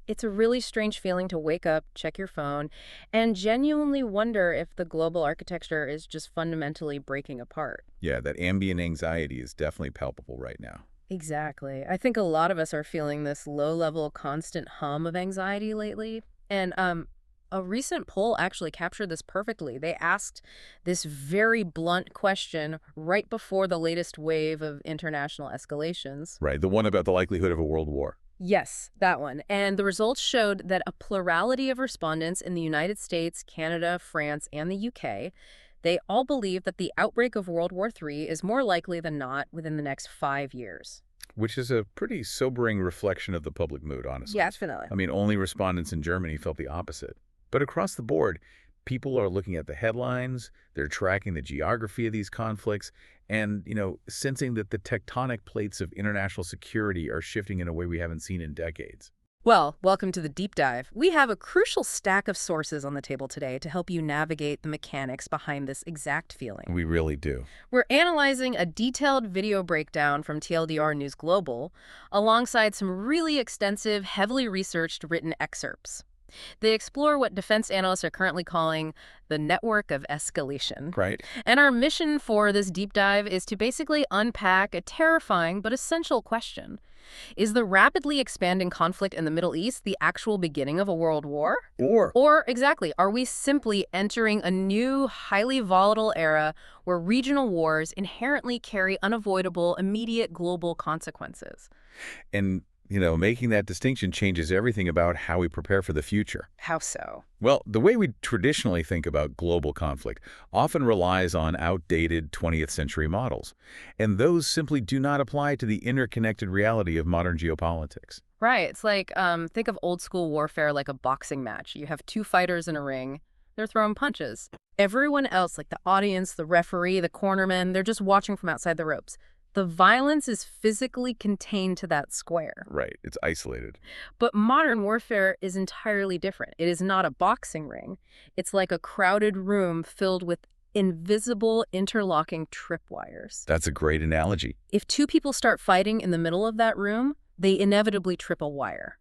It's a really strange feeling to wake up, check your phone, and genuinely wonder if the global architecture is just fundamentally breaking apart. Yeah, that ambient anxiety is definitely palpable right now. Exactly. I think a lot of us are feeling this low-level, constant hum of anxiety lately. And a recent poll actually captured this perfectly. They asked this very blunt question right before the latest wave of international escalations. Right, the one about the likelihood of a world war. Yes, that one. And the results showed that a plurality of respondents in the United States, Canada, France, and the UK, they all believe that the outbreak of World War III is more likely than not within the next 5 years. Which is a pretty sobering reflection of the public mood, honestly. Definitely. I mean, only respondents in Germany felt the opposite. But across the board, people are looking at the headlines, they're tracking the geography of these conflicts, and, sensing that the tectonic plates of international security are shifting in a way we haven't seen in decades. Well, welcome to the deep dive. We have a crucial stack of sources on the table today to help you navigate the mechanics behind this exact feeling. We really do. We're analyzing a detailed video breakdown from TLDR News Global, alongside some really extensive, heavily researched written excerpts. They explore what defense analysts are currently calling the network of escalation. Right? And our mission for this deep dive is to basically unpack a terrifying but essential question. Is the rapidly expanding conflict in the Middle East the actual beginning of a world war? Or Or, exactly, are we simply entering a new, highly volatile era where regional wars inherently carry unavoidable, immediate global consequences? And, making that distinction changes everything about how we prepare for the future. How so? Well, the way we traditionally think about global conflict often relies on outdated 20th century models, and those simply do not apply to the interconnected reality of modern geopolitics. Right. It's like, think of old school warfare like a boxing match. You have two fighters in a ring. They're throwing punches. Everyone else, like the audience, the referee, the cornerman, they're just watching from outside the ropes. The violence is physically contained to that square. Right, it's isolated. But modern warfare is entirely different. It is not a boxing ring. It's like a crowded room filled with invisible interlocking tripwires. That's a great analogy. If two people start fighting in the middle of that room, they inevitably trip a wire.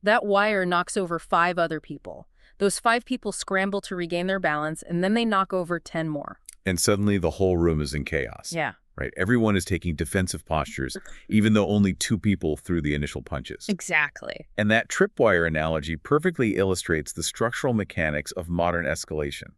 That wire knocks over 5 other people. Those 5 people scramble to regain their balance, and then they knock over 10 more. And suddenly the whole room is in chaos. Yeah. Right, everyone is taking defensive postures, even though only 2 people threw the initial punches. Exactly. And that tripwire analogy perfectly illustrates the structural mechanics of modern escalation.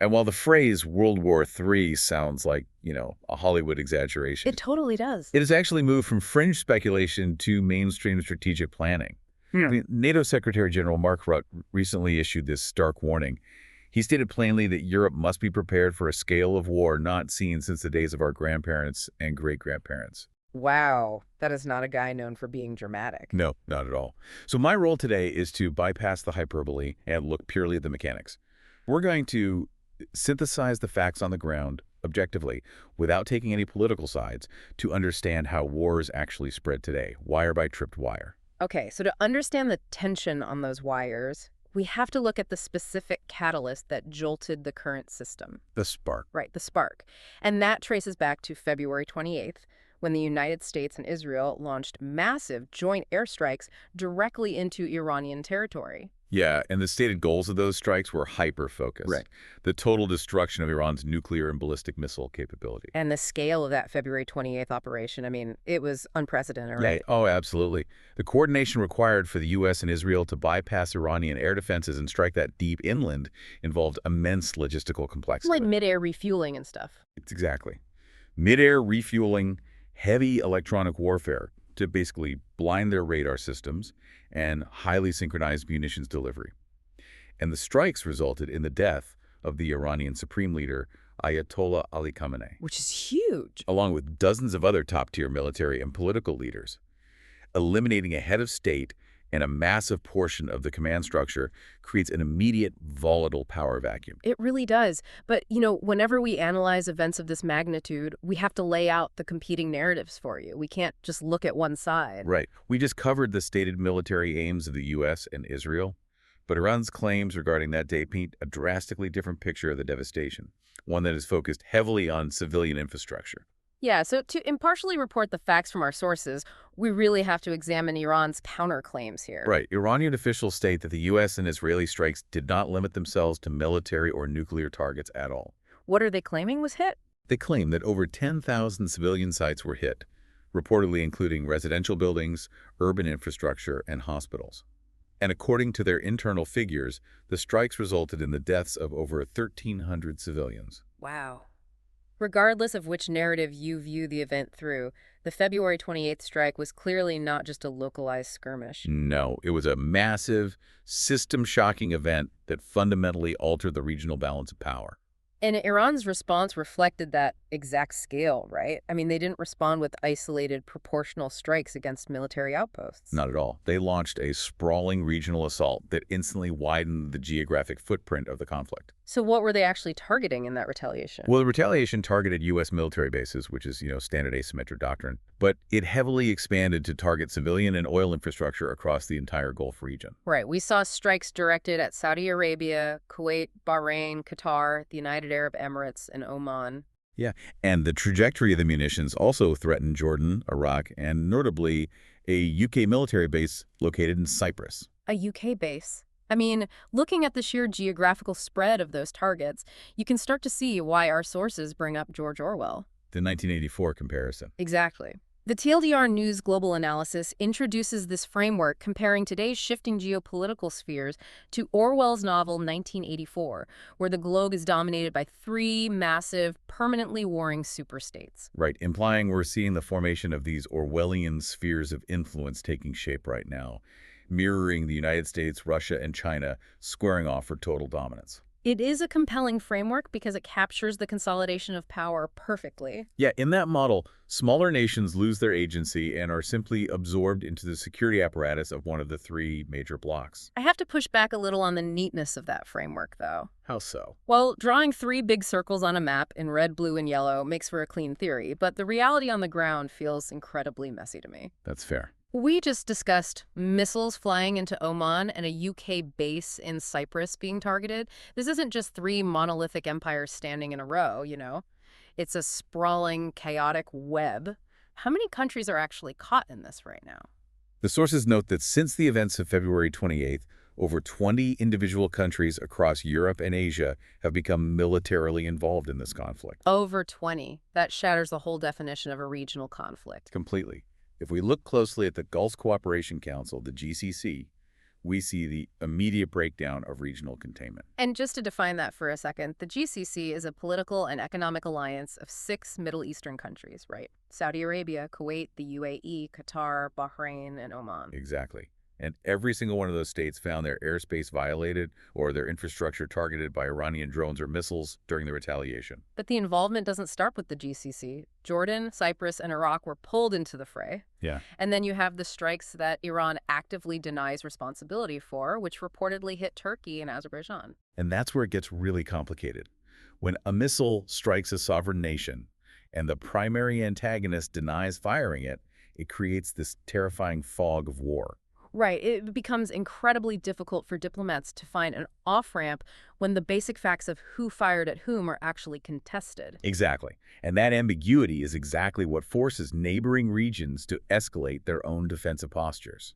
And while the phrase World War III sounds like, a Hollywood exaggeration, It totally does. it has actually moved from fringe speculation to mainstream strategic planning. Hmm. I mean, NATO Secretary General Mark Rutte recently issued this stark warning. He stated plainly that Europe must be prepared for a scale of war not seen since the days of our grandparents and great-grandparents. Wow. That is not a guy known for being dramatic. No, not at all. So my role today is to bypass the hyperbole and look purely at the mechanics. We're going to synthesize the facts on the ground objectively without taking any political sides to understand how wars actually spread today, wire by tripped wire. Okay, so to understand the tension on those wires, we have to look at the specific catalyst that jolted the current system. The spark. Right, the spark. And that traces back to February 28th, when the United States and Israel launched massive joint airstrikes directly into Iranian territory. Yeah, and the stated goals of those strikes were hyper-focused. Right. The total destruction of Iran's nuclear and ballistic missile capability. And the scale of that February 28th operation, I mean, it was unprecedented, right? Yeah, oh, absolutely. The coordination required for the U.S. and Israel to bypass Iranian air defenses and strike that deep inland involved immense logistical It's complexity. like mid-air refueling and stuff. It's exactly. Mid-air refueling, heavy electronic warfare to basically blind their radar systems and highly synchronized munitions delivery. And the strikes resulted in the death of the Iranian Supreme Leader, Ayatollah Ali Khamenei, Which is huge. along with dozens of other top-tier military and political leaders. Eliminating a head of state and a massive portion of the command structure creates an immediate volatile power vacuum. It really does. But, whenever we analyze events of this magnitude, we have to lay out the competing narratives for you. We can't just look at one side. Right. We just covered the stated military aims of the U.S. and Israel, but Iran's claims regarding that day paint a drastically different picture of the devastation, one that is focused heavily on civilian infrastructure. Yeah, so to impartially report the facts from our sources, we really have to examine Iran's counterclaims here. Right. Iranian officials state that the U.S. and Israeli strikes did not limit themselves to military or nuclear targets at all. What are they claiming was hit? They claim that over 10,000 civilian sites were hit, reportedly including residential buildings, urban infrastructure, and hospitals. And according to their internal figures, the strikes resulted in the deaths of over 1,300 civilians. Wow. Regardless of which narrative you view the event through, the February 28th strike was clearly not just a localized skirmish. No, it was a massive, system-shocking event that fundamentally altered the regional balance of power. And Iran's response reflected that exact scale, right? I mean, they didn't respond with isolated, proportional strikes against military outposts. Not at all. They launched a sprawling regional assault that instantly widened the geographic footprint of the conflict. So what were they actually targeting in that retaliation? Well, the retaliation targeted U.S. military bases, which is, standard asymmetric doctrine, but it heavily expanded to target civilian and oil infrastructure across the entire Gulf region. Right. We saw strikes directed at Saudi Arabia, Kuwait, Bahrain, Qatar, the United Arab Emirates, and Oman. Yeah, and the trajectory of the munitions also threatened Jordan, Iraq, and notably a UK military base located in Cyprus. A UK base. I mean, looking at the sheer geographical spread of those targets, you can start to see why our sources bring up George Orwell. The 1984 comparison. Exactly. The TLDR News Global Analysis introduces this framework comparing today's shifting geopolitical spheres to Orwell's novel 1984, where the globe is dominated by three massive, permanently warring superstates. Right, implying we're seeing the formation of these Orwellian spheres of influence taking shape right now, mirroring the United States, Russia, and China squaring off for total dominance. It is a compelling framework because it captures the consolidation of power perfectly. Yeah, in that model, smaller nations lose their agency and are simply absorbed into the security apparatus of one of the three major blocs. I have to push back a little on the neatness of that framework, though. How so? Well, drawing three big circles on a map in red, blue, and yellow makes for a clean theory, but the reality on the ground feels incredibly messy to me. That's fair. We just discussed missiles flying into Oman and a UK base in Cyprus being targeted. This isn't just three monolithic empires standing in a row, It's a sprawling, chaotic web. How many countries are actually caught in this right now? The sources note that since the events of February 28th, over 20 individual countries across Europe and Asia have become militarily involved in this conflict. Over 20. That shatters the whole definition of a regional conflict. Completely. If we look closely at the Gulf Cooperation Council, the GCC, we see the immediate breakdown of regional containment. And just to define that for a second, the GCC is a political and economic alliance of 6 Middle Eastern countries, right? Saudi Arabia, Kuwait, the UAE, Qatar, Bahrain, and Oman. Exactly. And every single one of those states found their airspace violated or their infrastructure targeted by Iranian drones or missiles during the retaliation. But the involvement doesn't start with the GCC. Jordan, Cyprus, and Iraq were pulled into the fray. Yeah. And then you have the strikes that Iran actively denies responsibility for, which reportedly hit Turkey and Azerbaijan. And that's where it gets really complicated. When a missile strikes a sovereign nation and the primary antagonist denies firing it, it creates this terrifying fog of war. Right. It becomes incredibly difficult for diplomats to find an off-ramp when the basic facts of who fired at whom are actually contested. Exactly. And that ambiguity is exactly what forces neighboring regions to escalate their own defensive postures.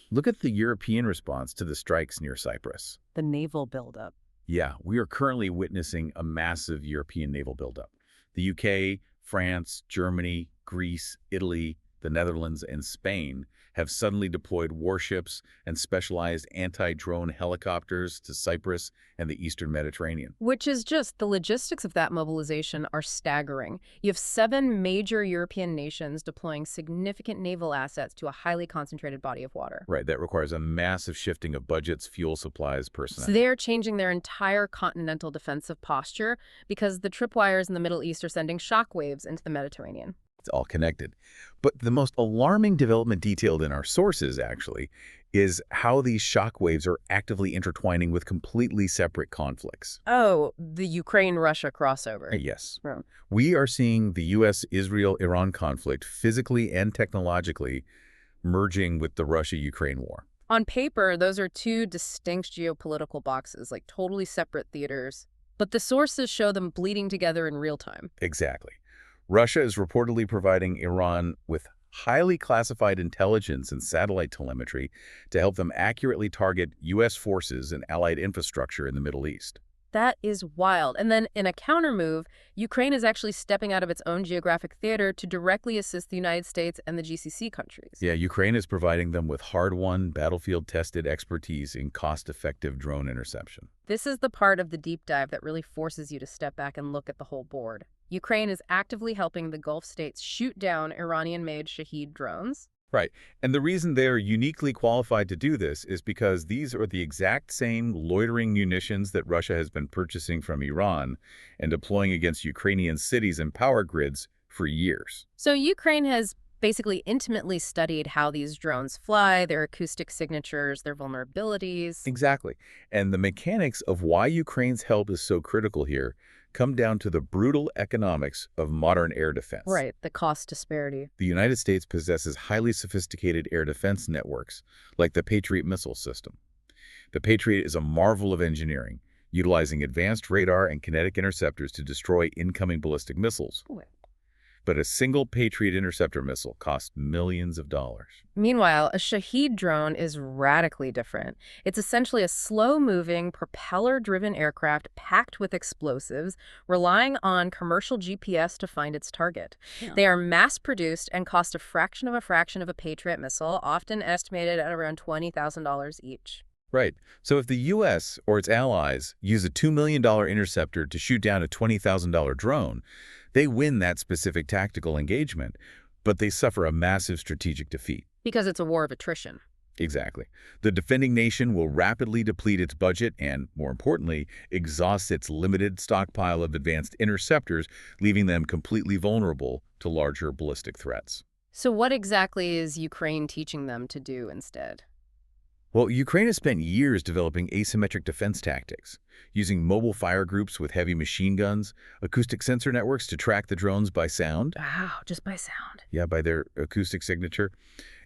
Look at the European response to the strikes near Cyprus. The naval buildup. Yeah, we are currently witnessing a massive European naval buildup. The UK, France, Germany, Greece, Italy, the Netherlands, and Spain have suddenly deployed warships and specialized anti-drone helicopters to Cyprus and the eastern Mediterranean. Which is just, the logistics of that mobilization are staggering. You have 7 major European nations deploying significant naval assets to a highly concentrated body of water. Right, that requires a massive shifting of budgets, fuel supplies, personnel. So they're changing their entire continental defensive posture because the tripwires in the Middle East are sending shockwaves into the Mediterranean. It's all connected. But the most alarming development detailed in our sources, actually, is how these shockwaves are actively intertwining with completely separate conflicts. Oh, the Ukraine-Russia crossover. Yes. Oh. We are seeing the U.S.-Israel-Iran conflict physically and technologically merging with the Russia-Ukraine war. On paper, those are two distinct geopolitical boxes, like totally separate theaters. But the sources show them bleeding together in real time. Exactly. Russia is reportedly providing Iran with highly classified intelligence and satellite telemetry to help them accurately target U.S. forces and allied infrastructure in the Middle East. That is wild. And then in a countermove, Ukraine is actually stepping out of its own geographic theater to directly assist the United States and the GCC countries. Yeah, Ukraine is providing them with hard-won, battlefield-tested expertise in cost-effective drone interception. This is the part of the deep dive that really forces you to step back and look at the whole board. Ukraine is actively helping the Gulf states shoot down Iranian-made Shahed drones. Right. And the reason they're uniquely qualified to do this is because these are the exact same loitering munitions that Russia has been purchasing from Iran and deploying against Ukrainian cities and power grids for years. So Ukraine has basically intimately studied how these drones fly, their acoustic signatures, their vulnerabilities. Exactly. And the mechanics of why Ukraine's help is so critical here come down to the brutal economics of modern air defense. Right, the cost disparity. The United States possesses highly sophisticated air defense networks, like the Patriot missile system. The Patriot is a marvel of engineering, utilizing advanced radar and kinetic interceptors to destroy incoming ballistic missiles. But a single Patriot interceptor missile costs millions of dollars. Meanwhile, a Shahed drone is radically different. It's essentially a slow-moving, propeller-driven aircraft packed with explosives, relying on commercial GPS to find its target. Yeah. They are mass-produced and cost a fraction of a Patriot missile, often estimated at around $20,000 each. Right. So if the U.S. or its allies use a $2 million interceptor to shoot down a $20,000 drone, they win that specific tactical engagement, but they suffer a massive strategic defeat. Because it's a war of attrition. Exactly. The defending nation will rapidly deplete its budget and, more importantly, exhaust its limited stockpile of advanced interceptors, leaving them completely vulnerable to larger ballistic threats. So what exactly is Ukraine teaching them to do instead? Well, Ukraine has spent years developing asymmetric defense tactics, using mobile fire groups with heavy machine guns, acoustic sensor networks to track the drones by sound. Wow, just by sound. Yeah, by their acoustic signature,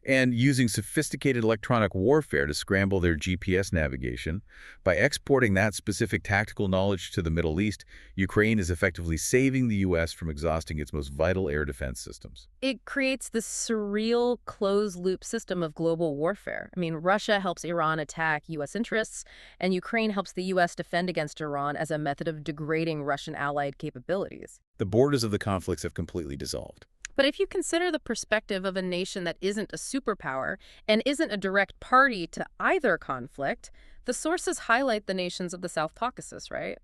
and using sophisticated electronic warfare to scramble their GPS navigation. By exporting that specific tactical knowledge to the Middle East, Ukraine is effectively saving the U.S. from exhausting its most vital air defense systems. It creates this surreal closed-loop system of global warfare. I mean, Russia helps Iran attack U.S. interests, and Ukraine helps the U.S. defend against Iran as a method of degrading Russian allied capabilities. The borders of the conflicts have completely dissolved. But if you consider the perspective of a nation that isn't a superpower and isn't a direct party to either conflict, the sources highlight the nations of the South Caucasus, right?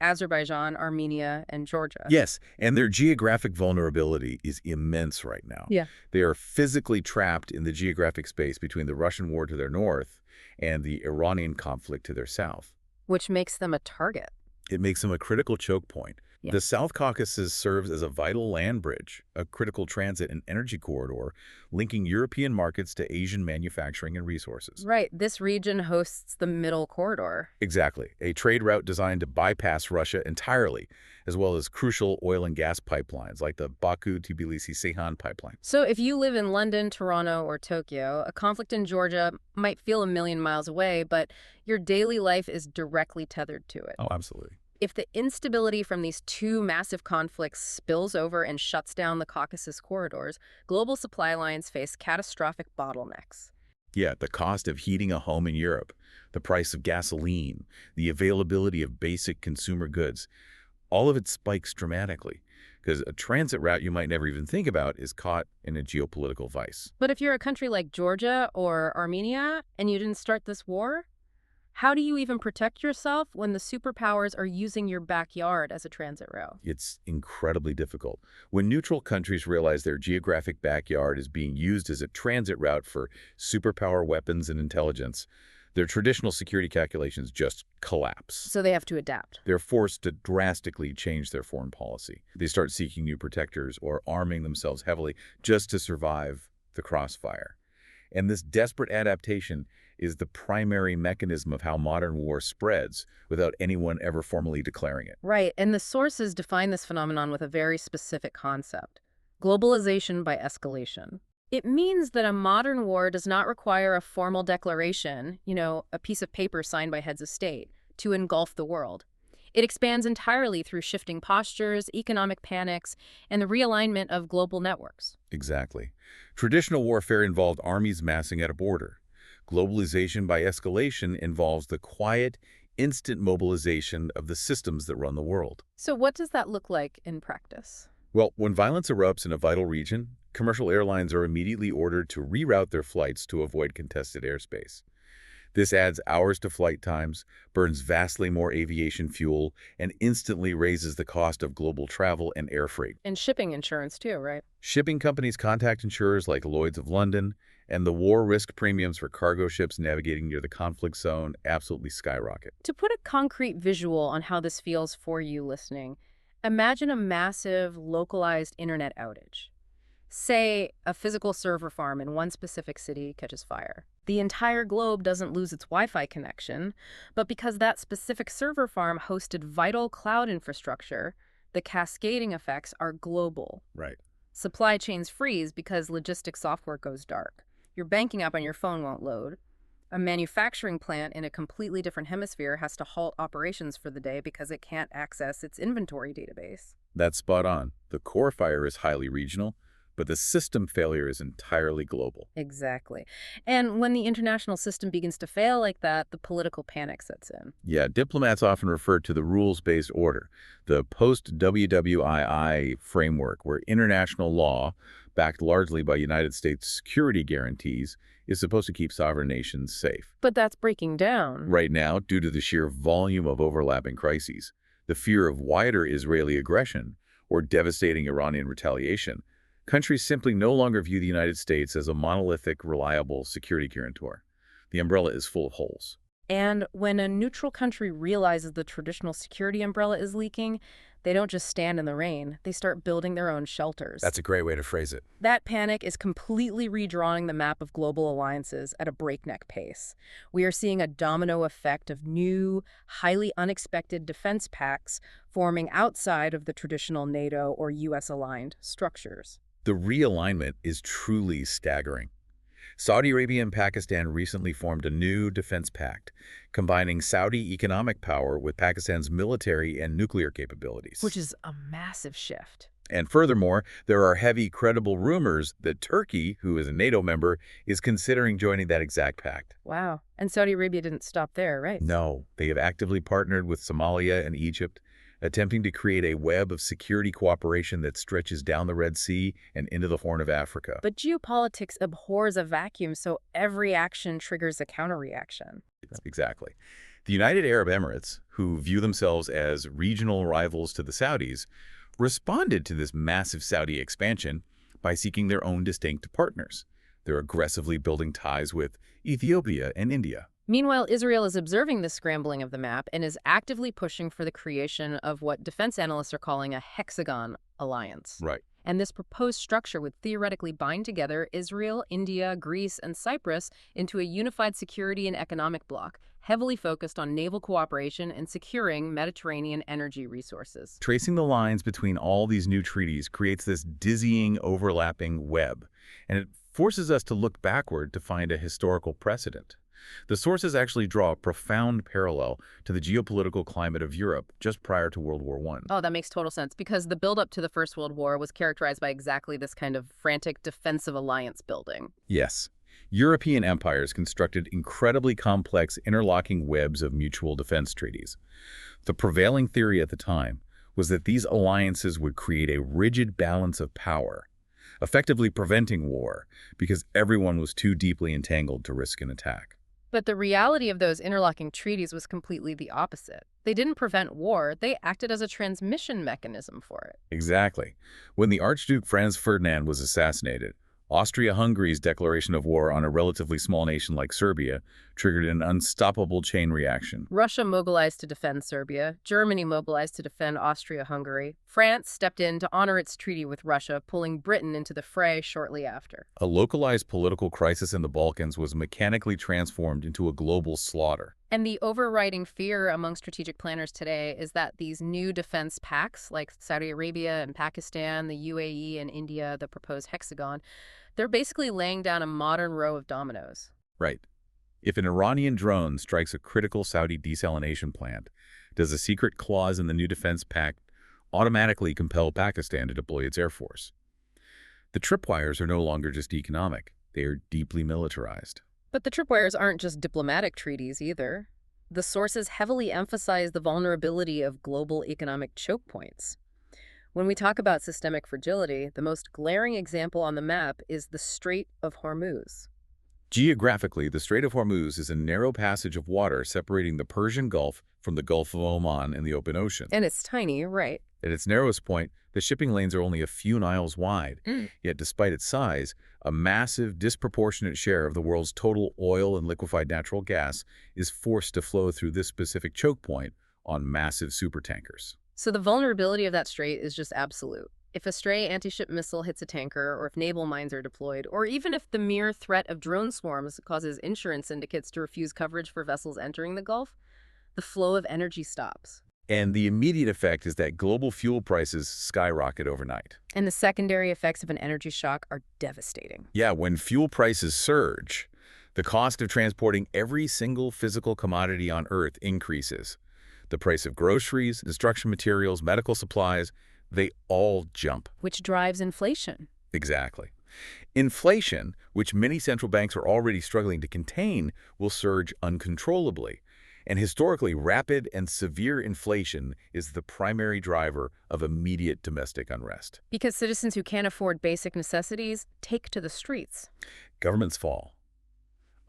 Azerbaijan, Armenia, and Georgia. Yes, and their geographic vulnerability is immense right now. Yeah. They are physically trapped in the geographic space between the Russian war to their north and the Iranian conflict to their south. Which makes them a target. It makes them a critical choke point. Yeah. The South Caucasus serves as a vital land bridge, a critical transit and energy corridor, linking European markets to Asian manufacturing and resources. Right. This region hosts the Middle Corridor. Exactly. A trade route designed to bypass Russia entirely, as well as crucial oil and gas pipelines like the Baku-Tbilisi-Ceyhan pipeline. So if you live in London, Toronto, or Tokyo, a conflict in Georgia might feel a million miles away, but your daily life is directly tethered to it. Oh, absolutely. If the instability from these two massive conflicts spills over and shuts down the Caucasus corridors, global supply lines face catastrophic bottlenecks. Yeah, the cost of heating a home in Europe, the price of gasoline, the availability of basic consumer goods, all of it spikes dramatically because a transit route you might never even think about is caught in a geopolitical vice. But if you're a country like Georgia or Armenia and you didn't start this war, how do you even protect yourself when the superpowers are using your backyard as a transit route? It's incredibly difficult. When neutral countries realize their geographic backyard is being used as a transit route for superpower weapons and intelligence, their traditional security calculations just collapse. So they have to adapt. They're forced to drastically change their foreign policy. They start seeking new protectors or arming themselves heavily just to survive the crossfire. And this desperate adaptation is the primary mechanism of how modern war spreads without anyone ever formally declaring it. Right, and the sources define this phenomenon with a very specific concept: globalization by escalation. It means that a modern war does not require a formal declaration, a piece of paper signed by heads of state, to engulf the world. It expands entirely through shifting postures, economic panics, and the realignment of global networks. Exactly. Traditional warfare involved armies massing at a border. Globalization by escalation involves the quiet, instant mobilization of the systems that run the world. So what does that look like in practice? Well, when violence erupts in a vital region, commercial airlines are immediately ordered to reroute their flights to avoid contested airspace. This adds hours to flight times, burns vastly more aviation fuel, and instantly raises the cost of global travel and air freight. And shipping insurance too, right? Shipping companies contact insurers like Lloyd's of London, and the war risk premiums for cargo ships navigating near the conflict zone absolutely skyrocket. To put a concrete visual on how this feels for you listening, imagine a massive, localized internet outage. Say a physical server farm in one specific city catches fire. The entire globe doesn't lose its Wi-Fi connection, but because that specific server farm hosted vital cloud infrastructure, the cascading effects are global. Right. Supply chains freeze because logistics software goes dark. Your banking app on your phone won't load. A manufacturing plant in a completely different hemisphere has to halt operations for the day because it can't access its inventory database. That's spot on. The core fire is highly regional, but the system failure is entirely global. Exactly. And when the international system begins to fail like that, the political panic sets in. Yeah, diplomats often refer to the rules-based order, the post-WWII framework, where international law, backed largely by United States security guarantees, is supposed to keep sovereign nations safe. But that's breaking down. Right now, due to the sheer volume of overlapping crises, the fear of wider Israeli aggression or devastating Iranian retaliation, countries simply no longer view the United States as a monolithic, reliable security guarantor. The umbrella is full of holes. And when a neutral country realizes the traditional security umbrella is leaking, they don't just stand in the rain, they start building their own shelters. That's a great way to phrase it. That panic is completely redrawing the map of global alliances at a breakneck pace. We are seeing a domino effect of new, highly unexpected defense pacts forming outside of the traditional NATO or US-aligned structures. The realignment is truly staggering. Saudi Arabia and Pakistan recently formed a new defense pact, combining Saudi economic power with Pakistan's military and nuclear capabilities. Which is a massive shift. And furthermore, there are heavy, credible rumors that Turkey, who is a NATO member, is considering joining that exact pact. Wow. And Saudi Arabia didn't stop there, right? No, they have actively partnered with Somalia and Egypt, attempting to create a web of security cooperation that stretches down the Red Sea and into the Horn of Africa. But geopolitics abhors a vacuum, so every action triggers a counterreaction. Exactly. The United Arab Emirates, who view themselves as regional rivals to the Saudis, responded to this massive Saudi expansion by seeking their own distinct partners. They're aggressively building ties with Ethiopia and India. Meanwhile, Israel is observing this scrambling of the map and is actively pushing for the creation of what defense analysts are calling a hexagon alliance. Right. And this proposed structure would theoretically bind together Israel, India, Greece, and Cyprus into a unified security and economic bloc, heavily focused on naval cooperation and securing Mediterranean energy resources. Tracing the lines between all these new treaties creates this dizzying, overlapping web, and it forces us to look backward to find a historical precedent. The sources actually draw a profound parallel to the geopolitical climate of Europe just prior to World War I. Oh, that makes total sense, because the buildup to the First World War was characterized by exactly this kind of frantic defensive alliance building. Yes. European empires constructed incredibly complex interlocking webs of mutual defense treaties. The prevailing theory at the time was that these alliances would create a rigid balance of power, effectively preventing war because everyone was too deeply entangled to risk an attack. But the reality of those interlocking treaties was completely the opposite. They didn't prevent war, they acted as a transmission mechanism for it. Exactly. When the Archduke Franz Ferdinand was assassinated, Austria-Hungary's declaration of war on a relatively small nation like Serbia triggered an unstoppable chain reaction. Russia mobilized to defend Serbia. Germany mobilized to defend Austria-Hungary. France stepped in to honor its treaty with Russia, pulling Britain into the fray shortly after. A localized political crisis in the Balkans was mechanically transformed into a global slaughter. And the overriding fear among strategic planners today is that these new defense pacts, like Saudi Arabia and Pakistan, the UAE and India, the proposed hexagon, they're basically laying down a modern row of dominoes. Right. If an Iranian drone strikes a critical Saudi desalination plant, does a secret clause in the new defense pact automatically compel Pakistan to deploy its air force? The tripwires are no longer just economic. They are deeply militarized. But the tripwires aren't just diplomatic treaties either. The sources heavily emphasize the vulnerability of global economic choke points. When we talk about systemic fragility, the most glaring example on the map is the Strait of Hormuz. Geographically, the Strait of Hormuz is a narrow passage of water separating the Persian Gulf from the Gulf of Oman and the open ocean. And it's tiny, right? At its narrowest point, the shipping lanes are only a few miles wide. Mm. Yet despite its size, a massive, disproportionate share of the world's total oil and liquefied natural gas is forced to flow through this specific choke point on massive supertankers. So the vulnerability of that strait is just absolute. If a stray anti-ship missile hits a tanker, or if naval mines are deployed, or even if the mere threat of drone swarms causes insurance syndicates to refuse coverage for vessels entering the Gulf, the flow of energy stops. And the immediate effect is that global fuel prices skyrocket overnight. And the secondary effects of an energy shock are devastating. Yeah, when fuel prices surge, the cost of transporting every single physical commodity on Earth increases. The price of groceries, construction materials, medical supplies, they all jump. Which drives inflation. Exactly. Inflation, which many central banks are already struggling to contain, will surge uncontrollably. And historically, rapid and severe inflation is the primary driver of immediate domestic unrest. Because citizens who can't afford basic necessities take to the streets. Governments fall.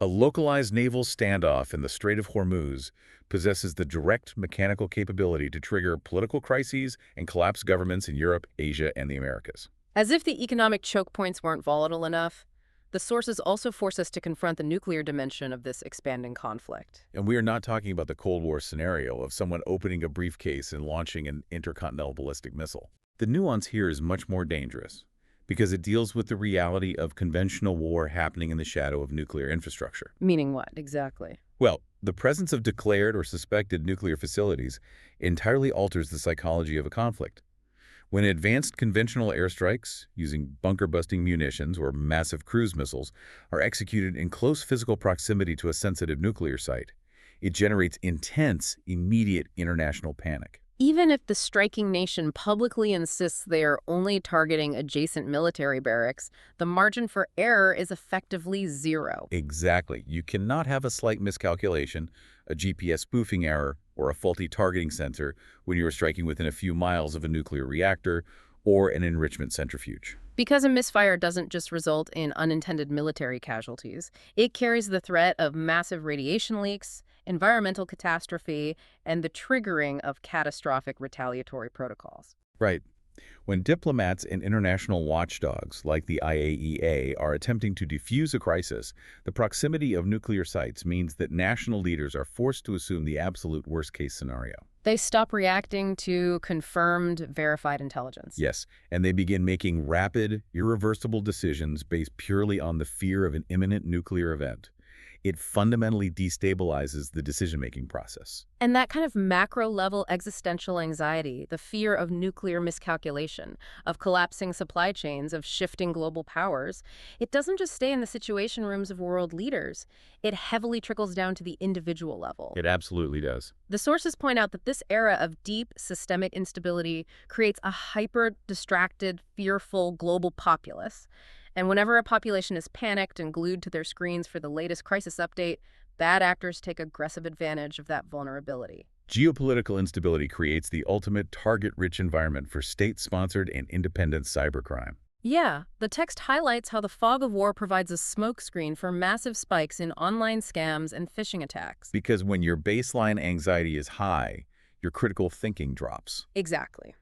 A localized naval standoff in the Strait of Hormuz possesses the direct mechanical capability to trigger political crises and collapse governments in Europe, Asia, and the Americas. As if the economic choke points weren't volatile enough, the sources also force us to confront the nuclear dimension of this expanding conflict. And we are not talking about the Cold War scenario of someone opening a briefcase and launching an intercontinental ballistic missile. The nuance here is much more dangerous because it deals with the reality of conventional war happening in the shadow of nuclear infrastructure. Meaning what, exactly? Well, the presence of declared or suspected nuclear facilities entirely alters the psychology of a conflict. When advanced conventional airstrikes, using bunker-busting munitions or massive cruise missiles, are executed in close physical proximity to a sensitive nuclear site, it generates intense, immediate international panic. Even if the striking nation publicly insists they are only targeting adjacent military barracks, the margin for error is effectively zero. Exactly. You cannot have a slight miscalculation, a GPS spoofing error, or a faulty targeting sensor when you are striking within a few miles of a nuclear reactor or an enrichment centrifuge. Because a misfire doesn't just result in unintended military casualties, it carries the threat of massive radiation leaks, environmental catastrophe, and the triggering of catastrophic retaliatory protocols. Right. When diplomats and international watchdogs like the IAEA are attempting to defuse a crisis, the proximity of nuclear sites means that national leaders are forced to assume the absolute worst-case scenario. They stop reacting to confirmed, verified intelligence. Yes, and they begin making rapid, irreversible decisions based purely on the fear of an imminent nuclear event. It fundamentally destabilizes the decision-making process. And that kind of macro-level existential anxiety, the fear of nuclear miscalculation, of collapsing supply chains, of shifting global powers, it doesn't just stay in the situation rooms of world leaders. It heavily trickles down to the individual level. It absolutely does. The sources point out that this era of deep systemic instability creates a hyper-distracted, fearful global populace. And whenever a population is panicked and glued to their screens for the latest crisis update, bad actors take aggressive advantage of that vulnerability. Geopolitical instability creates the ultimate target-rich environment for state-sponsored and independent cybercrime. Yeah, the text highlights how the fog of war provides a smokescreen for massive spikes in online scams and phishing attacks. Because when your baseline anxiety is high, your critical thinking drops. Exactly.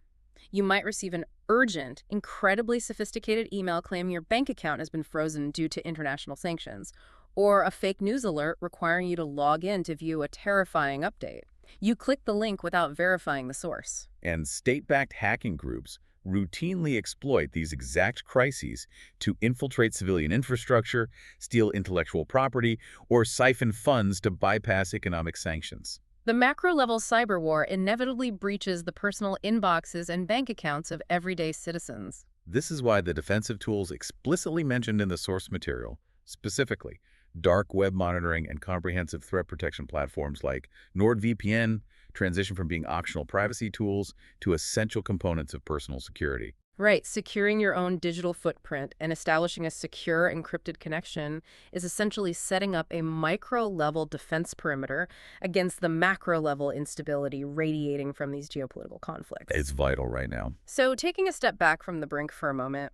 You might receive an urgent, incredibly sophisticated email claiming your bank account has been frozen due to international sanctions, or a fake news alert requiring you to log in to view a terrifying update. You click the link without verifying the source. And state-backed hacking groups routinely exploit these exact crises to infiltrate civilian infrastructure, steal intellectual property, or siphon funds to bypass economic sanctions. The macro-level cyber war inevitably breaches the personal inboxes and bank accounts of everyday citizens. This is why the defensive tools explicitly mentioned in the source material, specifically dark web monitoring, and comprehensive threat protection platforms like NordVPN transition from being optional privacy tools to essential components of personal security. Right, securing your own digital footprint and establishing a secure encrypted connection is essentially setting up a micro-level defense perimeter against the macro-level instability radiating from these geopolitical conflicts. It's vital right now. So, taking a step back from the brink for a moment,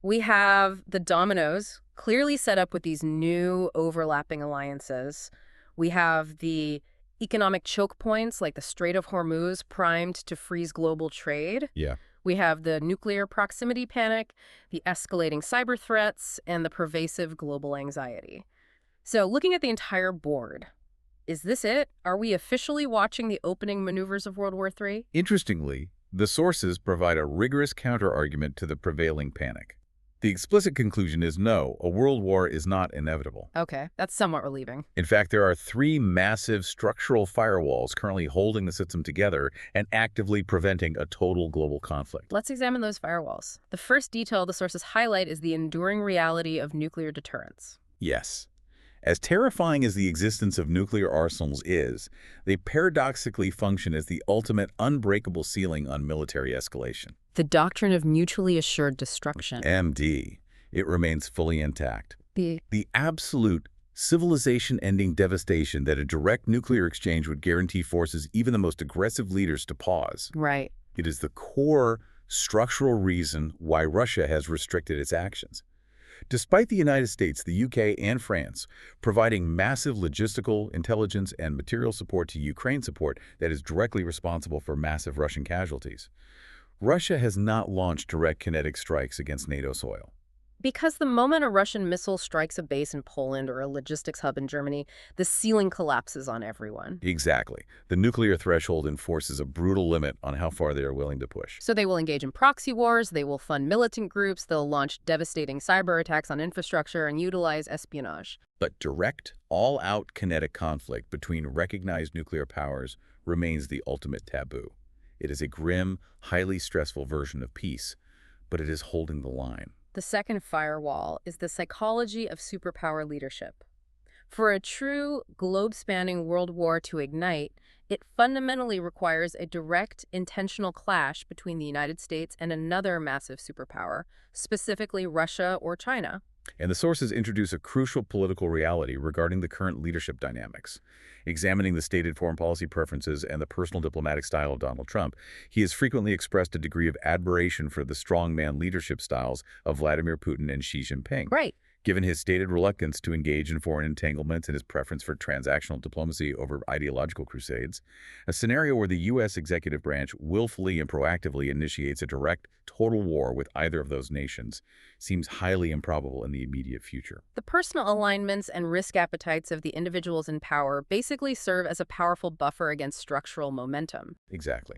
we have the dominoes clearly set up with these new overlapping alliances. We have the economic choke points like the Strait of Hormuz primed to freeze global trade. Yeah. We have the nuclear proximity panic, the escalating cyber threats, and the pervasive global anxiety. So, looking at the entire board, is this it? Are we officially watching the opening maneuvers of World War III? Interestingly, the sources provide a rigorous counterargument to the prevailing panic. The explicit conclusion is no, a world war is not inevitable. Okay, that's somewhat relieving. In fact, there are three massive structural firewalls currently holding the system together and actively preventing a total global conflict. Let's examine those firewalls. The first detail the sources highlight is the enduring reality of nuclear deterrence. Yes. As terrifying as the existence of nuclear arsenals is, they paradoxically function as the ultimate unbreakable ceiling on military escalation. The doctrine of mutually assured destruction. MD. It remains fully intact. The The absolute civilization-ending devastation that a direct nuclear exchange would guarantee forces even the most aggressive leaders to pause. Right. It is the core structural reason why Russia has restricted its actions. Despite the United States, the UK, and France providing massive logistical, intelligence, and material support to Ukraine support that is directly responsible for massive Russian casualties, Russia has not launched direct kinetic strikes against NATO soil. Because the moment a Russian missile strikes a base in Poland or a logistics hub in Germany, the ceiling collapses on everyone. Exactly. The nuclear threshold enforces a brutal limit on how far they are willing to push. So they will engage in proxy wars, they will fund militant groups, they'll launch devastating cyber attacks on infrastructure and utilize espionage. But direct, all-out kinetic conflict between recognized nuclear powers remains the ultimate taboo. It is a grim, highly stressful version of peace, but it is holding the line. The second firewall is the psychology of superpower leadership. For a true globe-spanning world war to ignite, it fundamentally requires a direct, intentional clash between the United States and another massive superpower, specifically Russia or China. And the sources introduce a crucial political reality regarding the current leadership dynamics. Examining the stated foreign policy preferences and the personal diplomatic style of Donald Trump, he has frequently expressed a degree of admiration for the strongman leadership styles of Vladimir Putin and Xi Jinping. Right. Given his stated reluctance to engage in foreign entanglements and his preference for transactional diplomacy over ideological crusades, a scenario where the U.S. executive branch willfully and proactively initiates a direct, total war with either of those nations seems highly improbable in the immediate future. The personal alignments and risk appetites of the individuals in power basically serve as a powerful buffer against structural momentum. Exactly.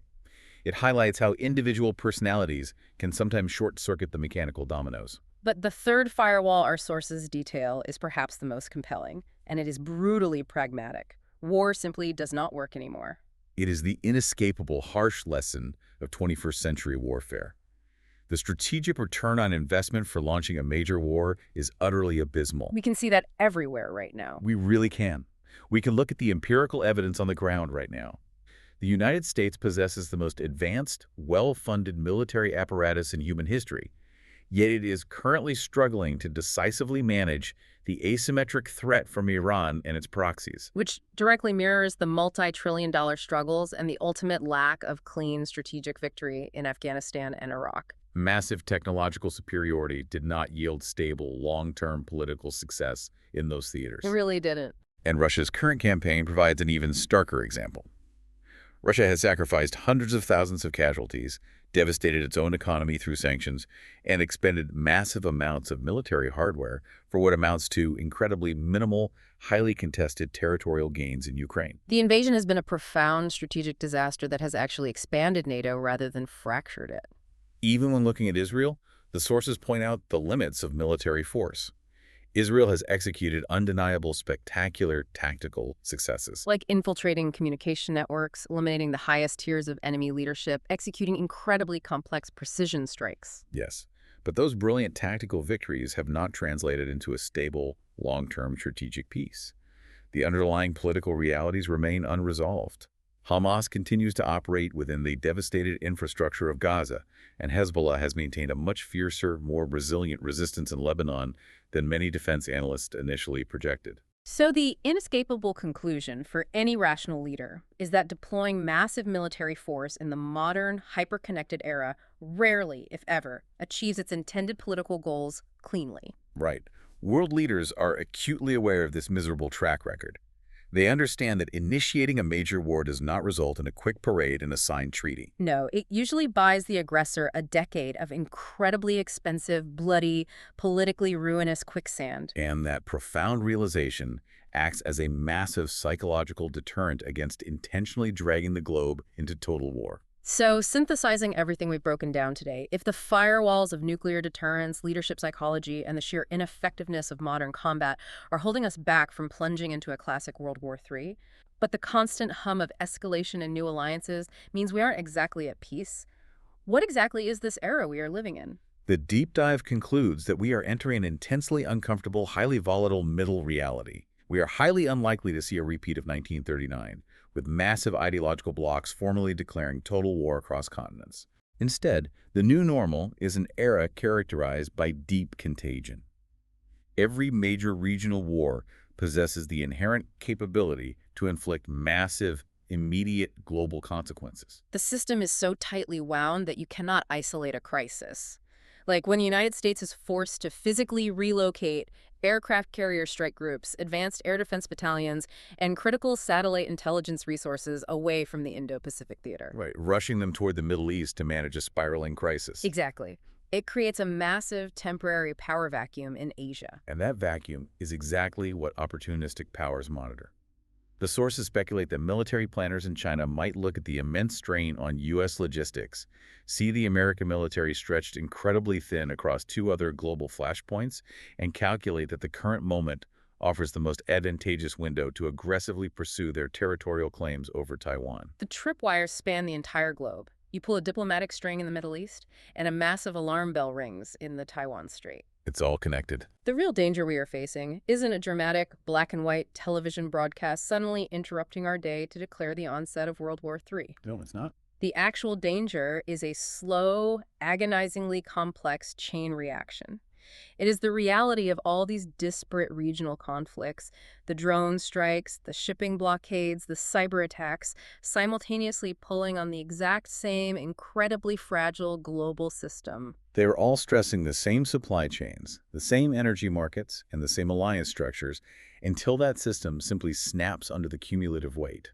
It highlights how individual personalities can sometimes short-circuit the mechanical dominoes. But the third firewall our sources detail is perhaps the most compelling, and it is brutally pragmatic. War simply does not work anymore. It is the inescapable, harsh lesson of 21st century warfare. The strategic return on investment for launching a major war is utterly abysmal. We can see that everywhere right now. We really can. We can look at the empirical evidence on the ground right now. The United States possesses the most advanced, well-funded military apparatus in human history, yet it is currently struggling to decisively manage the asymmetric threat from Iran and its proxies. Which directly mirrors the multi-trillion-dollar struggles and the ultimate lack of clean strategic victory in Afghanistan and Iraq. Massive technological superiority did not yield stable, long-term political success in those theaters. It really didn't. And Russia's current campaign provides an even starker example. Russia has sacrificed hundreds of thousands of casualties, devastated its own economy through sanctions, and expended massive amounts of military hardware for what amounts to incredibly minimal, highly contested territorial gains in Ukraine. The invasion has been a profound strategic disaster that has actually expanded NATO rather than fractured it. Even when looking at Israel, the sources point out the limits of military force. Israel has executed undeniable, spectacular tactical successes. Like infiltrating communication networks, eliminating the highest tiers of enemy leadership, executing incredibly complex precision strikes. Yes, But those brilliant tactical victories have not translated into a stable, long-term strategic peace. The underlying political realities remain unresolved. Hamas continues to operate within the devastated infrastructure of Gaza, and Hezbollah has maintained a much fiercer, more resilient resistance in Lebanon than many defense analysts initially projected. So the inescapable conclusion for any rational leader is that deploying massive military force in the modern, hyper-connected era rarely, if ever, achieves its intended political goals cleanly. Right. World leaders are acutely aware of this miserable track record. They understand that initiating a major war does not result in a quick parade and a signed treaty. No, it usually buys the aggressor a decade of incredibly expensive, bloody, politically ruinous quicksand. And that profound realization acts as a massive psychological deterrent against intentionally dragging the globe into total war. So, synthesizing everything we've broken down today, if the firewalls of nuclear deterrence, leadership psychology, and the sheer ineffectiveness of modern combat are holding us back from plunging into a classic World War III, but the constant hum of escalation and new alliances means we aren't exactly at peace, what exactly is this era we are living in? The deep dive concludes that we are entering an intensely uncomfortable, highly volatile middle reality. We are highly unlikely to see a repeat of 1939, with massive ideological blocs formally declaring total war across continents. Instead, the new normal is an era characterized by deep contagion. Every major regional war possesses the inherent capability to inflict massive, immediate global consequences. The system is so tightly wound that you cannot isolate a crisis. Like when the United States is forced to physically relocate aircraft carrier strike groups, advanced air defense battalions, and critical satellite intelligence resources away from the Indo-Pacific theater. Right, rushing them toward the Middle East to manage a spiraling crisis. Exactly. It creates a massive temporary power vacuum in Asia. And that vacuum is exactly what opportunistic powers monitor. The sources speculate that military planners in China might look at the immense strain on U.S. logistics, see the American military stretched incredibly thin across two other global flashpoints, and calculate that the current moment offers the most advantageous window to aggressively pursue their territorial claims over Taiwan. The tripwires span the entire globe. You pull a diplomatic string in the Middle East, and a massive alarm bell rings in the Taiwan Strait. It's all connected. The real danger we are facing isn't a dramatic, black-and-white television broadcast suddenly interrupting our day to declare the onset of World War III. No, it's not. The actual danger is a slow, agonizingly complex chain reaction. It is the reality of all these disparate regional conflicts, the drone strikes, the shipping blockades, the cyber attacks, simultaneously pulling on the exact same incredibly fragile global system. They are all stressing the same supply chains, the same energy markets, and the same alliance structures until that system simply snaps under the cumulative weight.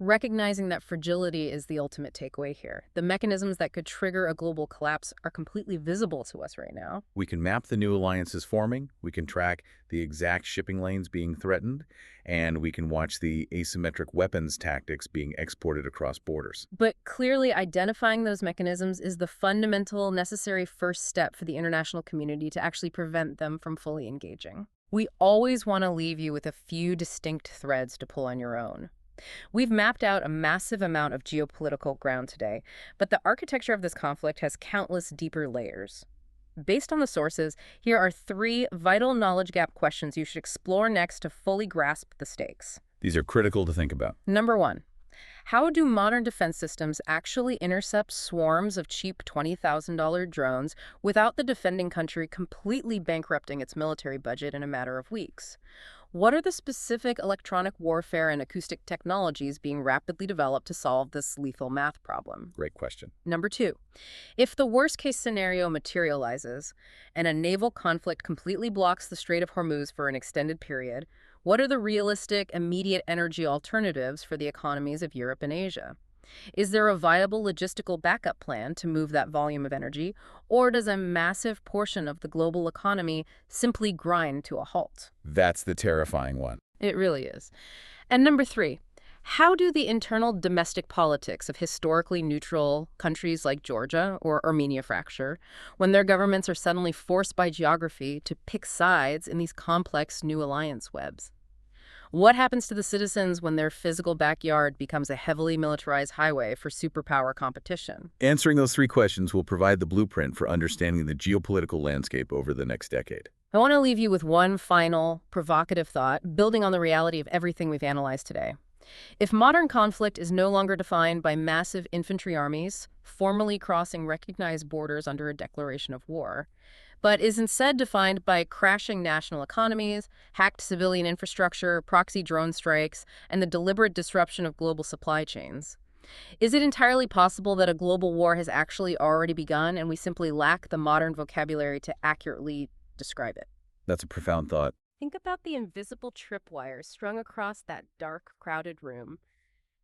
Recognizing that fragility is the ultimate takeaway here. The mechanisms that could trigger a global collapse are completely visible to us right now. We can map the new alliances forming, we can track the exact shipping lanes being threatened, and we can watch the asymmetric weapons tactics being exported across borders. But clearly identifying those mechanisms is the fundamental, necessary first step for the international community to actually prevent them from fully engaging. We always want to leave you with a few distinct threads to pull on your own. We've mapped out a massive amount of geopolitical ground today, but the architecture of this conflict has countless deeper layers. Based on the sources, here are 3 vital knowledge gap questions you should explore next to fully grasp the stakes. These are critical to think about. Number 1. How do modern defense systems actually intercept swarms of cheap $20,000 drones without the defending country completely bankrupting its military budget in a matter of weeks? What are the specific electronic warfare and acoustic technologies being rapidly developed to solve this lethal math problem? Great question. Number 2, if the worst-case scenario materializes and a naval conflict completely blocks the Strait of Hormuz for an extended period, what are the realistic, immediate energy alternatives for the economies of Europe and Asia? Is there a viable logistical backup plan to move that volume of energy, or does a massive portion of the global economy simply grind to a halt? That's the terrifying one. It really is. And number 3, how do the internal domestic politics of historically neutral countries like Georgia or Armenia fracture when their governments are suddenly forced by geography to pick sides in these complex new alliance webs? What happens to the citizens when their physical backyard becomes a heavily militarized highway for superpower competition? Answering those three questions will provide the blueprint for understanding the geopolitical landscape over the next decade. I want to leave you with one final, provocative thought, building on the reality of everything we've analyzed today. If modern conflict is no longer defined by massive infantry armies, formally crossing recognized borders under a declaration of war, but is instead defined by crashing national economies, hacked civilian infrastructure, proxy drone strikes, and the deliberate disruption of global supply chains, is it entirely possible that a global war has actually already begun and we simply lack the modern vocabulary to accurately describe it? That's a profound thought. Think about the invisible tripwires strung across that dark, crowded room.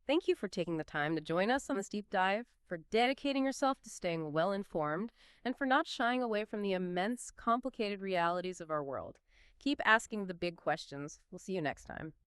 Thank you for taking the time to join us on this deep dive, for dedicating yourself to staying well informed, and for not shying away from the immense, complicated realities of our world. Keep asking the big questions. We'll see you next time.